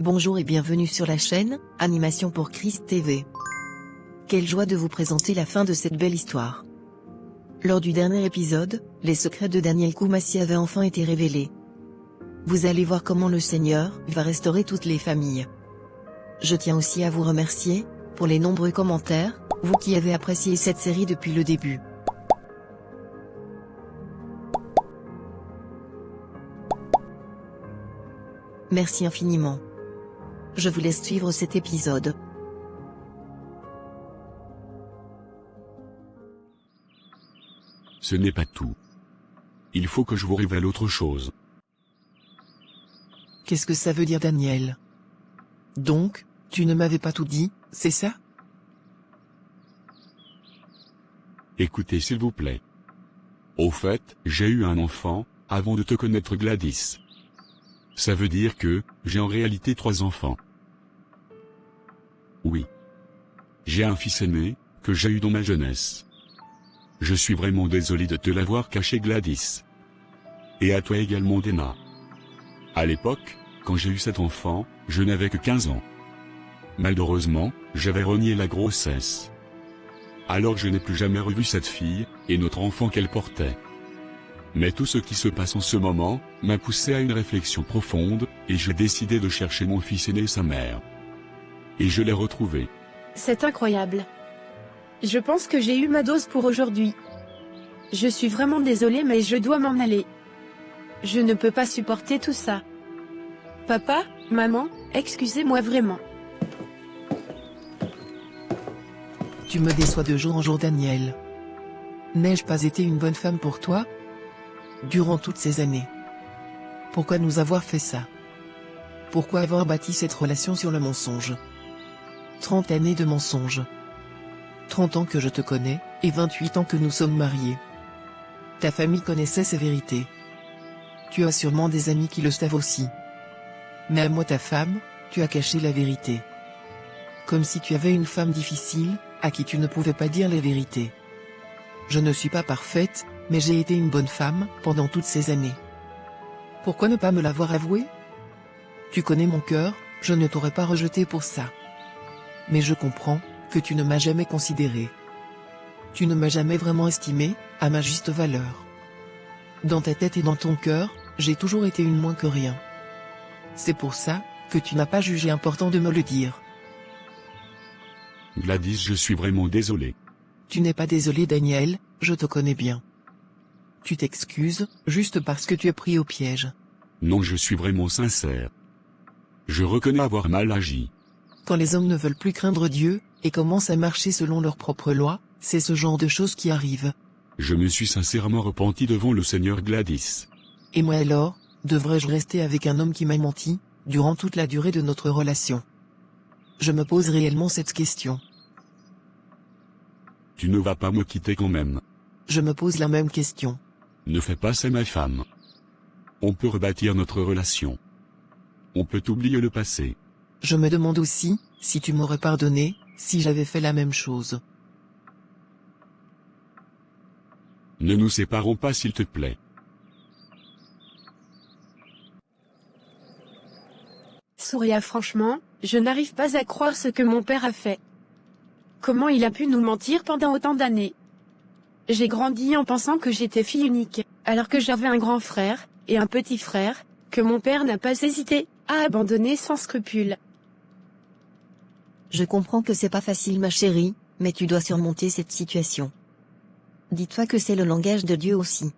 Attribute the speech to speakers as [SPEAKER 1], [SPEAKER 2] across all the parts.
[SPEAKER 1] Bonjour et bienvenue sur la chaîne, Animation pour Christ TV. Quelle joie de vous présenter la fin de cette belle histoire. Lors du dernier épisode, les secrets de Daniel Koumassi avaient enfin été révélés. Vous allez voir comment le Seigneur va restaurer toutes les familles. Je tiens aussi à vous remercier, pour les nombreux commentaires, vous qui avez apprécié cette série depuis le début. Merci infiniment. Je vous laisse suivre cet épisode.
[SPEAKER 2] Ce n'est pas tout. Il faut que je vous révèle autre chose.
[SPEAKER 1] Qu'est-ce que ça veut dire, Daniel? Donc, tu ne m'avais pas tout dit, c'est ça?
[SPEAKER 2] Écoutez s'il vous plaît. Au fait, j'ai eu un enfant, avant de te connaître Gladys. Ça veut dire que, j'ai en réalité 3 enfants. Oui. J'ai un fils aîné, que j'ai eu dans ma jeunesse. Je suis vraiment désolé de te l'avoir caché, Gladys. Et à toi également, Dana. À l'époque, quand j'ai eu cet enfant, je n'avais que 15 ans. Malheureusement, j'avais renié la grossesse. Alors je n'ai plus jamais revu cette fille, et notre enfant qu'elle portait. Mais tout ce qui se passe en ce moment, m'a poussé à une réflexion profonde, et j'ai décidé de chercher mon fils aîné et sa mère. Et je l'ai retrouvé.
[SPEAKER 3] C'est incroyable. Je pense que j'ai eu ma dose pour aujourd'hui. Je suis vraiment désolée mais je dois m'en aller. Je ne peux pas supporter tout ça. Papa, maman, excusez-moi vraiment.
[SPEAKER 1] Tu me déçois de jour en jour, Daniel. N'ai-je pas été une bonne femme pour toi? Durant toutes ces années. Pourquoi nous avoir fait ça? Pourquoi avoir bâti cette relation sur le mensonge? 30 années de mensonges. 30 ans que je te connais, et 28 ans que nous sommes mariés. Ta famille connaissait ces vérités. Tu as sûrement des amis qui le savent aussi. Mais à moi ta femme, tu as caché la vérité. Comme si tu avais une femme difficile, à qui tu ne pouvais pas dire les vérités. Je ne suis pas parfaite, mais j'ai été une bonne femme, pendant toutes ces années. Pourquoi ne pas me l'avoir avoué? Tu connais mon cœur, je ne t'aurais pas rejeté pour ça. Mais je comprends, que tu ne m'as jamais considéré. Tu ne m'as jamais vraiment estimé, à ma juste valeur. Dans ta tête et dans ton cœur, j'ai toujours été une moins que rien. C'est pour ça, que tu n'as pas jugé important de me le dire.
[SPEAKER 2] Gladys, je suis vraiment désolé.
[SPEAKER 1] Tu n'es pas désolé, Daniel, je te connais bien. Tu t'excuses, juste parce que tu es pris au piège.
[SPEAKER 2] Non, je suis vraiment sincère. Je reconnais avoir mal agi.
[SPEAKER 1] Quand les hommes ne veulent plus craindre Dieu, et commencent à marcher selon leurs propres lois, c'est ce genre de choses qui arrivent.
[SPEAKER 2] Je me suis sincèrement repenti devant le Seigneur, Gladys.
[SPEAKER 1] Et moi alors, devrais-je rester avec un homme qui m'a menti, durant toute la durée de notre relation? Je me pose réellement cette question.
[SPEAKER 2] Tu ne vas pas me quitter quand même.
[SPEAKER 1] Je me pose la même question.
[SPEAKER 2] Ne fais pas ça, ma femme. On peut rebâtir notre relation. On peut oublier le passé.
[SPEAKER 1] Je me demande aussi, si tu m'aurais pardonné, si j'avais fait la même chose.
[SPEAKER 2] Ne nous séparons pas, s'il te plaît.
[SPEAKER 3] Souria, franchement, je n'arrive pas à croire ce que mon père a fait. Comment il a pu nous mentir pendant autant d'années? J'ai grandi en pensant que j'étais fille unique, alors que j'avais un grand frère, et un petit frère, que mon père n'a pas hésité à abandonner sans scrupule.
[SPEAKER 1] Je comprends que c'est pas facile, ma chérie, mais tu dois surmonter cette situation. Dis-toi que c'est le langage de Dieu aussi.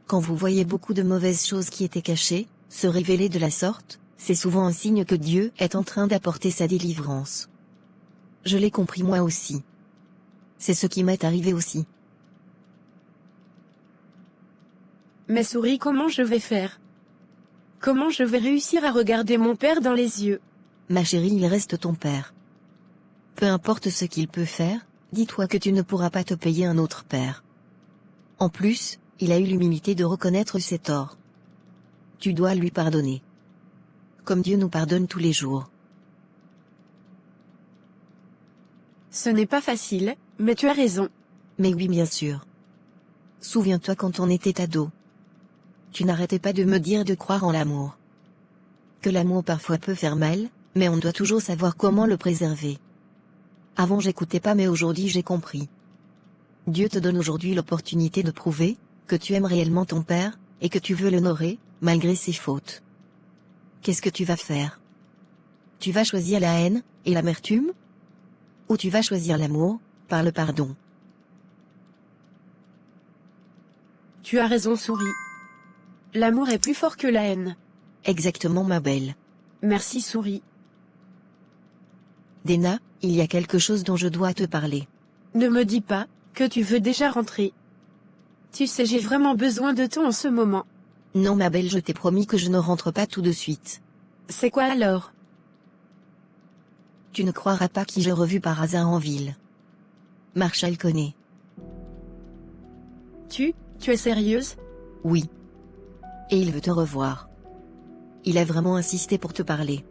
[SPEAKER 1] Quand vous voyez beaucoup de mauvaises choses qui étaient cachées, se révéler de la sorte, c'est souvent un signe que Dieu est en train d'apporter sa délivrance. Je l'ai compris moi aussi. C'est ce qui m'est arrivé aussi.
[SPEAKER 3] Mais souris, comment je vais faire? Comment je vais réussir à regarder mon père dans les yeux?
[SPEAKER 1] Ma chérie, il reste ton père. Peu importe ce qu'il peut faire, dis-toi que tu ne pourras pas te payer un autre père. En plus, il a eu l'humilité de reconnaître ses torts. Tu dois lui pardonner. Comme Dieu nous pardonne tous les jours.
[SPEAKER 3] Ce n'est pas facile, mais tu as raison.
[SPEAKER 1] Mais oui, bien sûr. Souviens-toi quand on était ado. Tu n'arrêtais pas de me dire de croire en l'amour.
[SPEAKER 4] Que l'amour parfois peut faire mal, mais on doit toujours savoir comment le préserver. Avant j'écoutais pas mais aujourd'hui j'ai compris. Dieu te donne aujourd'hui l'opportunité de prouver que tu aimes réellement ton père, et que tu veux l'honorer, malgré ses fautes. Qu'est-ce que tu vas faire? Tu vas choisir la haine et l'amertume? Ou tu vas choisir l'amour, par le pardon?
[SPEAKER 3] Tu as raison, Souris. L'amour est plus fort que la haine.
[SPEAKER 4] Exactement, ma belle.
[SPEAKER 3] Merci, Souris.
[SPEAKER 4] Dena, il y a quelque chose dont je dois te parler.
[SPEAKER 3] Ne me dis pas que tu veux déjà rentrer. Tu sais, j'ai vraiment besoin de toi en ce moment.
[SPEAKER 4] Non, ma belle, je t'ai promis que je ne rentre pas tout de suite.
[SPEAKER 3] C'est quoi alors?
[SPEAKER 4] Tu ne croiras pas qui j'ai revu par hasard en ville. Marshall connaît.
[SPEAKER 3] Tu es sérieuse?
[SPEAKER 4] Oui. Et il veut te revoir. Il a vraiment insisté pour te parler.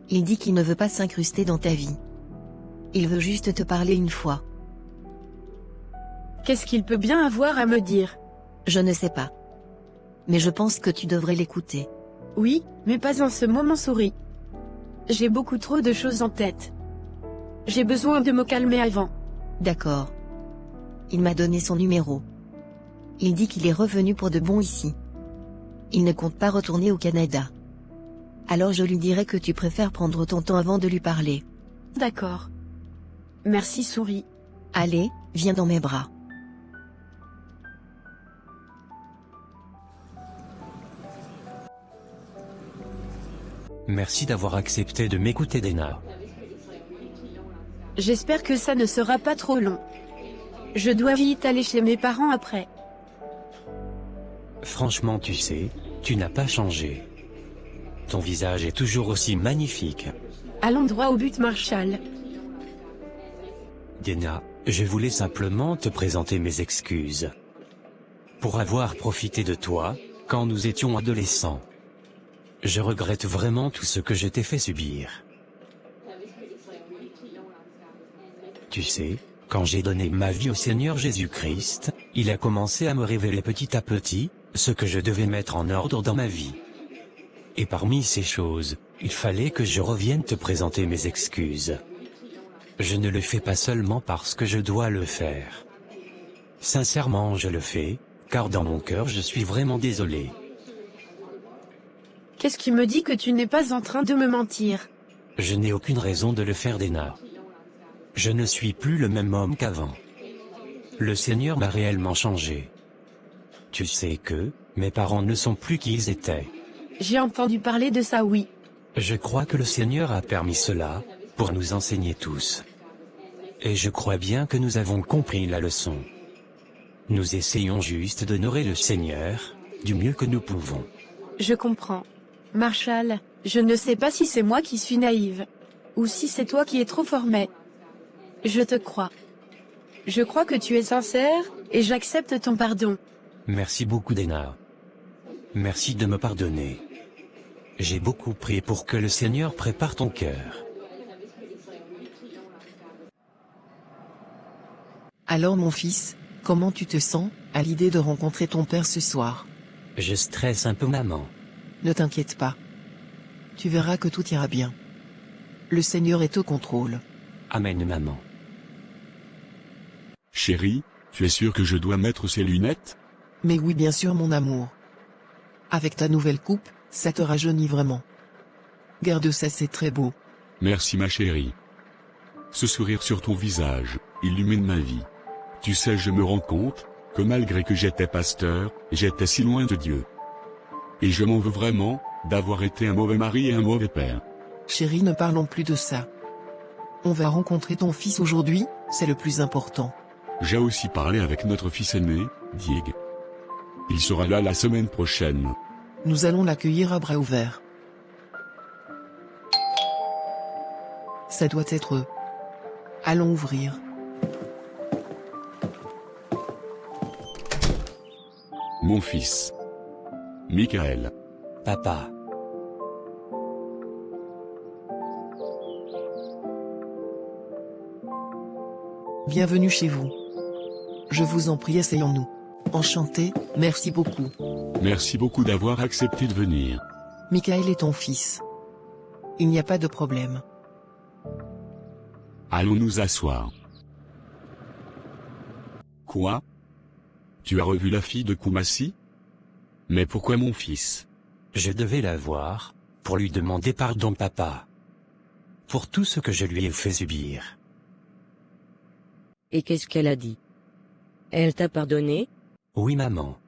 [SPEAKER 4] Il dit qu'il ne veut pas s'incruster dans ta vie. Il veut juste te parler une fois.
[SPEAKER 3] Qu'est-ce qu'il peut bien avoir à me dire?
[SPEAKER 4] Je ne sais pas. Mais je pense que tu devrais l'écouter.
[SPEAKER 3] Oui, mais pas en ce moment, Souris. J'ai beaucoup trop de choses en tête. J'ai besoin de me calmer avant.
[SPEAKER 4] D'accord. Il m'a donné son numéro. Il dit qu'il est revenu pour de bon ici. Il ne compte pas retourner au Canada. Alors je lui dirai que tu préfères prendre ton temps avant de lui parler.
[SPEAKER 3] D'accord. Merci, Souris.
[SPEAKER 4] Allez, viens dans mes bras.
[SPEAKER 5] Merci d'avoir accepté de m'écouter, Dena.
[SPEAKER 3] J'espère que ça ne sera pas trop long. Je dois vite aller chez mes parents après.
[SPEAKER 5] Franchement, tu sais, tu n'as pas changé. Ton visage est toujours aussi magnifique.
[SPEAKER 3] Allons droit au but, Marshall.
[SPEAKER 5] Dena, je voulais simplement te présenter mes excuses. Pour avoir profité de toi, quand nous étions adolescents. Je regrette vraiment tout ce que je t'ai fait subir. Tu sais, quand j'ai donné ma vie au Seigneur Jésus-Christ, il a commencé à me révéler petit à petit ce que je devais mettre en ordre dans ma vie. Et parmi ces choses, il fallait que je revienne te présenter mes excuses. Je ne le fais pas seulement parce que je dois le faire. Sincèrement, je le fais, car dans mon cœur je suis vraiment désolé.
[SPEAKER 3] Qu'est-ce qui me dit que tu n'es pas en train de me mentir?
[SPEAKER 5] Je n'ai aucune raison de le faire, Dena. Je ne suis plus le même homme qu'avant. Le Seigneur m'a réellement changé. Tu sais que, mes parents ne sont plus qui ils étaient.
[SPEAKER 3] J'ai entendu parler de ça, oui.
[SPEAKER 5] Je crois que le Seigneur a permis cela, pour nous enseigner tous. Et je crois bien que nous avons compris la leçon. Nous essayons juste d'honorer le Seigneur, du mieux que nous pouvons.
[SPEAKER 3] Je comprends. Marshall, je ne sais pas si c'est moi qui suis naïve. Ou si c'est toi qui es trop formé. Je te crois. Je crois que tu es sincère, et j'accepte ton pardon.
[SPEAKER 5] Merci beaucoup, Dena. Merci de me pardonner. J'ai beaucoup prié pour que le Seigneur prépare ton cœur.
[SPEAKER 1] Alors mon fils, comment tu te sens, à l'idée de rencontrer ton père ce soir?
[SPEAKER 5] Je stresse un peu, maman.
[SPEAKER 1] Ne t'inquiète pas. Tu verras que tout ira bien. Le Seigneur est au contrôle.
[SPEAKER 5] Amen, maman.
[SPEAKER 2] Chérie, tu es sûr que je dois mettre ces lunettes?
[SPEAKER 1] Mais oui, bien sûr, mon amour. Avec ta nouvelle coupe, ça te rajeunit vraiment. Garde ça, c'est très beau.
[SPEAKER 2] Merci ma chérie. Ce sourire sur ton visage illumine ma vie. Tu sais, je me rends compte que malgré que j'étais pasteur, j'étais si loin de Dieu. Et je m'en veux vraiment d'avoir été un mauvais mari et un mauvais père.
[SPEAKER 1] Chérie, ne parlons plus de ça. On va rencontrer ton fils aujourd'hui, c'est le plus important.
[SPEAKER 2] J'ai aussi parlé avec notre fils aîné, Dieg. Il sera là la semaine prochaine.
[SPEAKER 1] Nous allons l'accueillir à bras ouverts. Ça doit être eux. Allons ouvrir.
[SPEAKER 2] Mon fils. Michael.
[SPEAKER 5] Papa.
[SPEAKER 1] Bienvenue chez vous. Je vous en prie, asseyons-nous. Enchanté, merci beaucoup.
[SPEAKER 2] Merci beaucoup d'avoir accepté de venir.
[SPEAKER 1] Michael est ton fils. Il n'y a pas de problème.
[SPEAKER 2] Allons nous asseoir. Quoi? Tu as revu la fille de Koumassi? Mais pourquoi mon fils?
[SPEAKER 5] Je devais la voir, pour lui demander pardon papa. Pour tout ce que je lui ai fait subir.
[SPEAKER 6] Et qu'est-ce qu'elle a dit? Elle t'a pardonné?
[SPEAKER 5] Oui maman.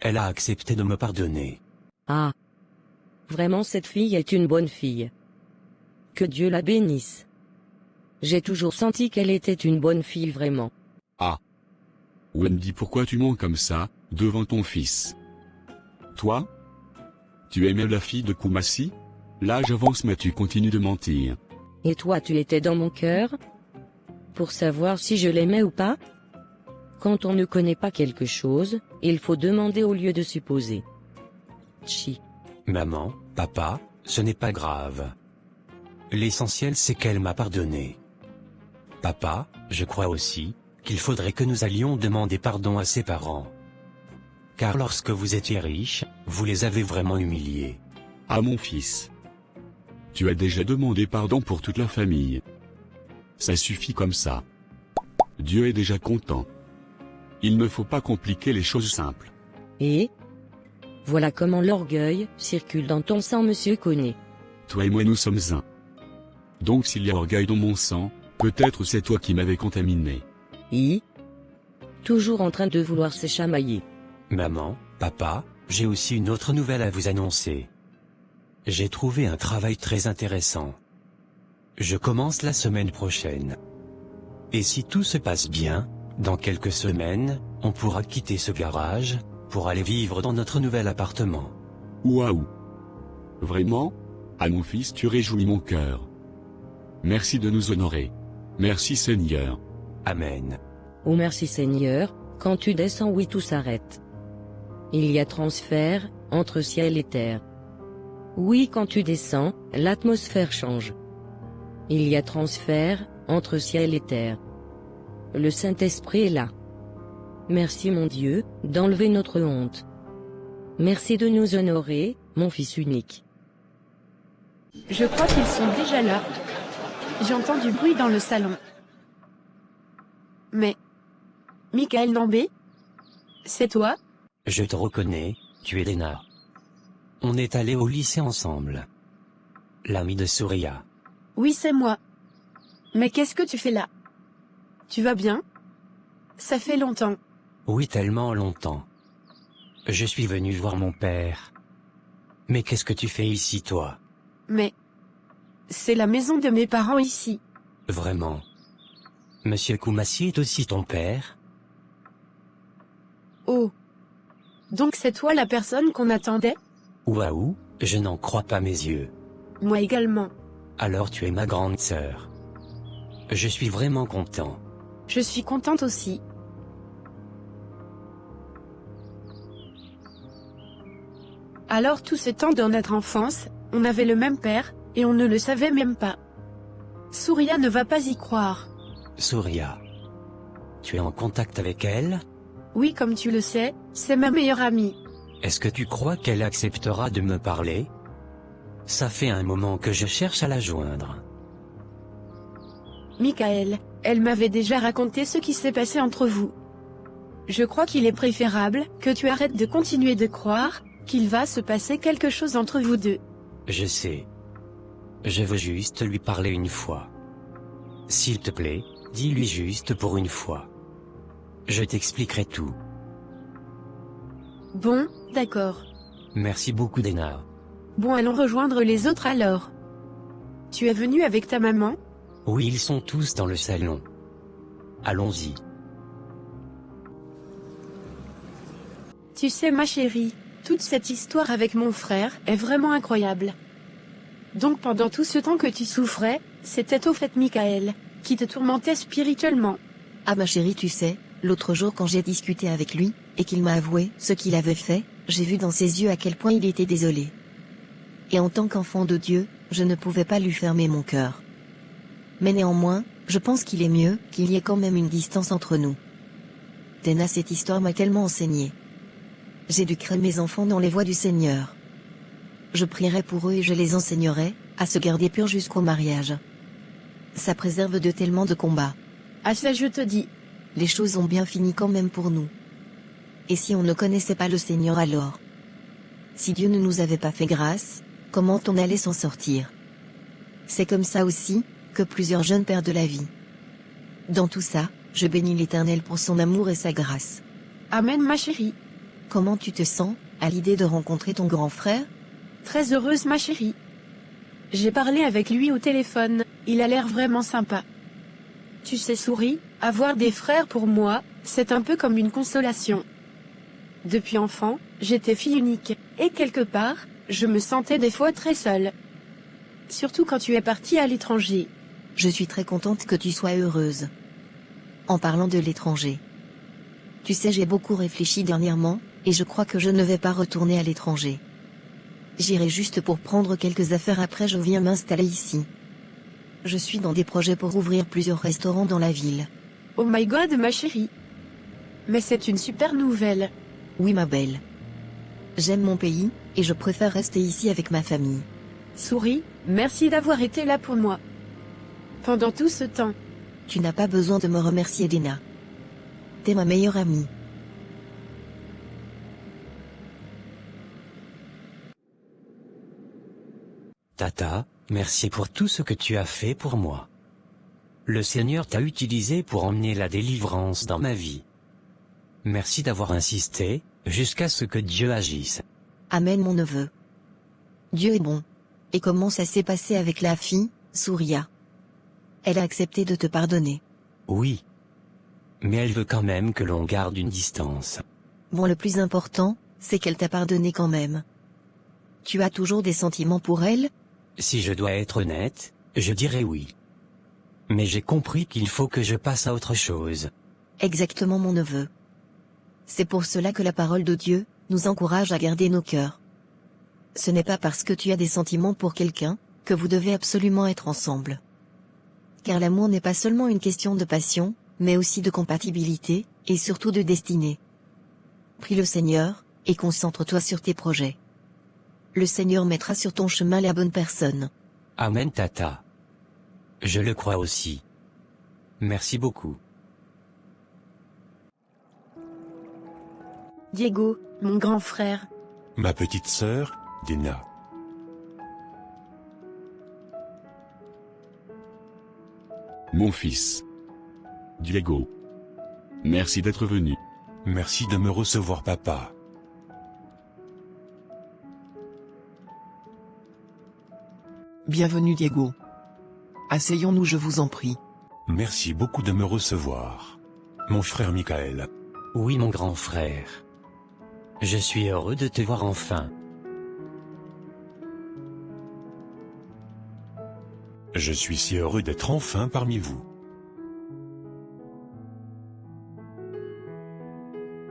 [SPEAKER 5] Elle a accepté de me pardonner.
[SPEAKER 6] Ah. Vraiment cette fille est une bonne fille. Que Dieu la bénisse. J'ai toujours senti qu'elle était une bonne fille vraiment.
[SPEAKER 2] Ah. Wendy, pourquoi tu mens comme ça, devant ton fils? Toi? Tu aimais la fille de Koumassi? L'âge avance mais tu continues de mentir.
[SPEAKER 6] Et toi tu étais dans mon cœur? Pour savoir si je l'aimais ou pas? Quand on ne connaît pas quelque chose, il faut demander au lieu de supposer. Chi.
[SPEAKER 5] Maman, papa, ce n'est pas grave. L'essentiel c'est qu'elle m'a pardonné. Papa, je crois aussi qu'il faudrait que nous allions demander pardon à ses parents. Car lorsque vous étiez riche, vous les avez vraiment humiliés.
[SPEAKER 2] Ah mon fils. Tu as déjà demandé pardon pour toute la famille. Ça suffit comme ça. Dieu est déjà content. Il ne faut pas compliquer les choses simples.
[SPEAKER 6] Et? Voilà comment l'orgueil circule dans ton sang, monsieur Koné.
[SPEAKER 2] Toi et moi nous sommes un. Donc s'il y a orgueil dans mon sang, peut-être c'est toi qui m'avais contaminé.
[SPEAKER 6] Toujours en train de vouloir se chamailler.
[SPEAKER 5] Maman, papa, j'ai aussi une autre nouvelle à vous annoncer. J'ai trouvé un travail très intéressant. Je commence la semaine prochaine. Et si tout se passe bien, dans quelques semaines, on pourra quitter ce garage, pour aller vivre dans notre nouvel appartement.
[SPEAKER 2] Waouh! Vraiment? Ah mon fils, tu réjouis mon cœur. Merci de nous honorer. Merci Seigneur.
[SPEAKER 5] Amen.
[SPEAKER 6] Oh merci Seigneur, quand tu descends oui tout s'arrête. Il y a transfert, entre ciel et terre. Oui quand tu descends, l'atmosphère change. Il y a transfert, entre ciel et terre. Le Saint-Esprit est là. Merci mon Dieu, d'enlever notre honte. Merci de nous honorer, mon Fils unique.
[SPEAKER 3] Je crois qu'ils sont déjà là. J'entends du bruit dans le salon. Mais... Michael Nambé? C'est toi?
[SPEAKER 5] Je te reconnais, tu es Lena. On est allé au lycée ensemble. L'ami de Souria.
[SPEAKER 3] Oui, c'est moi. Mais qu'est-ce que tu fais là? Tu vas bien? Ça fait longtemps.
[SPEAKER 5] Oui, tellement longtemps. Je suis venu voir mon père. Mais qu'est-ce que tu fais ici, toi?
[SPEAKER 3] Mais... c'est la maison de mes parents ici.
[SPEAKER 5] Vraiment? Monsieur Koumassi est aussi ton père?
[SPEAKER 3] Oh. Donc c'est toi la personne qu'on attendait?
[SPEAKER 5] Waouh, je n'en crois pas mes yeux.
[SPEAKER 3] Moi également.
[SPEAKER 5] Alors tu es ma grande sœur. Je suis vraiment content.
[SPEAKER 3] Je suis contente aussi. Alors tout ce temps dans notre enfance, on avait le même père, et on ne le savait même pas. Souria ne va pas y croire.
[SPEAKER 5] Souria. Tu es en contact avec elle?
[SPEAKER 3] Oui, comme tu le sais, c'est ma meilleure amie.
[SPEAKER 5] Est-ce que tu crois qu'elle acceptera de me parler? Ça fait un moment que je cherche à la joindre.
[SPEAKER 3] Michael, elle m'avait déjà raconté ce qui s'est passé entre vous. Je crois qu'il est préférable que tu arrêtes de continuer de croire qu'il va se passer quelque chose entre vous deux.
[SPEAKER 5] Je sais. Je veux juste lui parler une fois. S'il te plaît, dis-lui juste pour une fois. Je t'expliquerai tout.
[SPEAKER 3] Bon, d'accord.
[SPEAKER 5] Merci beaucoup Dena.
[SPEAKER 3] Bon, allons rejoindre les autres alors. Tu es venu avec ta maman?
[SPEAKER 5] Oui, ils sont tous dans le salon. Allons-y.
[SPEAKER 3] Tu sais ma chérie, toute cette histoire avec mon frère est vraiment incroyable. Donc pendant tout ce temps que tu souffrais, c'était au fait Michael, qui te tourmentait spirituellement.
[SPEAKER 4] Ah ma chérie, tu sais, l'autre jour quand j'ai discuté avec lui, et qu'il m'a avoué ce qu'il avait fait, j'ai vu dans ses yeux à quel point il était désolé. Et en tant qu'enfant de Dieu, je ne pouvais pas lui fermer mon cœur. Mais néanmoins, je pense qu'il est mieux qu'il y ait quand même une distance entre nous. Dena, cette histoire m'a tellement enseigné. J'ai dû créer mes enfants dans les voies du Seigneur. Je prierai pour eux et je les enseignerai à se garder purs jusqu'au mariage. Ça préserve de tellement de combats.
[SPEAKER 3] À ça je te dis.
[SPEAKER 4] Les choses ont bien fini quand même pour nous. Et si on ne connaissait pas le Seigneur alors? Si Dieu ne nous avait pas fait grâce, comment on allait s'en sortir? C'est comme ça aussi que plusieurs jeunes perdent la vie. Dans tout ça, je bénis l'Éternel pour son amour et sa grâce.
[SPEAKER 3] Amen ma chérie.
[SPEAKER 4] Comment tu te sens à l'idée de rencontrer ton grand frère?
[SPEAKER 3] Très heureuse ma chérie. J'ai parlé avec lui au téléphone, il a l'air vraiment sympa. Tu sais Souris, avoir des frères pour moi, c'est un peu comme une consolation. Depuis enfant, j'étais fille unique, et quelque part, je me sentais des fois très seule. Surtout quand tu es partie à l'étranger.
[SPEAKER 4] Je suis très contente que tu sois heureuse. En parlant de l'étranger. Tu sais, j'ai beaucoup réfléchi dernièrement, et je crois que je ne vais pas retourner à l'étranger. J'irai juste pour prendre quelques affaires, après je viens m'installer ici. Je suis dans des projets pour ouvrir plusieurs restaurants dans la ville.
[SPEAKER 3] Oh my god ma chérie. Mais c'est une super nouvelle.
[SPEAKER 4] Oui ma belle. J'aime mon pays, et je préfère rester ici avec ma famille.
[SPEAKER 3] Souris, merci d'avoir été là pour moi. Pendant tout ce temps.
[SPEAKER 4] Tu n'as pas besoin de me remercier Dena. T'es ma meilleure amie.
[SPEAKER 5] Tata, merci pour tout ce que tu as fait pour moi. Le Seigneur t'a utilisé pour emmener la délivrance dans ma vie. Merci d'avoir insisté, jusqu'à ce que Dieu agisse.
[SPEAKER 4] Amen mon neveu. Dieu est bon. Et comment ça s'est passé avec la fille, Souria? Elle a accepté de te pardonner.
[SPEAKER 5] Oui. Mais elle veut quand même que l'on garde une distance.
[SPEAKER 4] Bon, le plus important, c'est qu'elle t'a pardonné quand même. Tu as toujours des sentiments pour elle?
[SPEAKER 5] Si je dois être honnête, je dirais oui. Mais j'ai compris qu'il faut que je passe à autre chose.
[SPEAKER 4] Exactement mon neveu. C'est pour cela que la parole de Dieu nous encourage à garder nos cœurs. Ce n'est pas parce que tu as des sentiments pour quelqu'un que vous devez absolument être ensemble. Car l'amour n'est pas seulement une question de passion, mais aussi de compatibilité, et surtout de destinée. Prie le Seigneur, et concentre-toi sur tes projets. Le Seigneur mettra sur ton chemin la bonne personne.
[SPEAKER 5] Amen Tata. Je le crois aussi. Merci beaucoup.
[SPEAKER 3] Diego, mon grand frère.
[SPEAKER 7] Ma petite sœur, Dena.
[SPEAKER 2] Mon fils. Diego. Merci d'être venu.
[SPEAKER 7] Merci de me recevoir, papa.
[SPEAKER 1] Bienvenue Diego. Asseyons-nous, je vous en prie.
[SPEAKER 7] Merci beaucoup de me recevoir. Mon frère Michael.
[SPEAKER 5] Oui mon grand frère. Je suis heureux de te voir enfin.
[SPEAKER 7] Je suis si heureux d'être enfin parmi vous.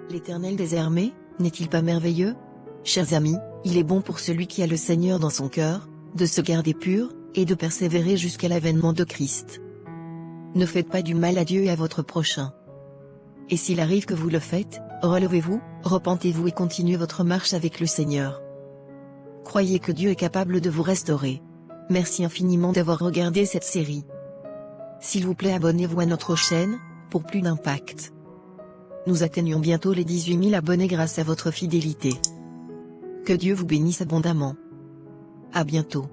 [SPEAKER 4] L'Éternel des armées, n'est-il pas merveilleux? Chers amis, il est bon pour celui qui a le Seigneur dans son cœur, de se garder pur, et de persévérer jusqu'à l'avènement de Christ. Ne faites pas du mal à Dieu et à votre prochain. Et s'il arrive que vous le faites, relevez-vous, repentez-vous et continuez votre marche avec le Seigneur. Croyez que Dieu est capable de vous restaurer. Merci infiniment d'avoir regardé cette série. S'il vous plaît, abonnez-vous à notre chaîne, pour plus d'impact. Nous atteignons bientôt les 18 000 abonnés grâce à votre fidélité. Que Dieu vous bénisse abondamment. À bientôt.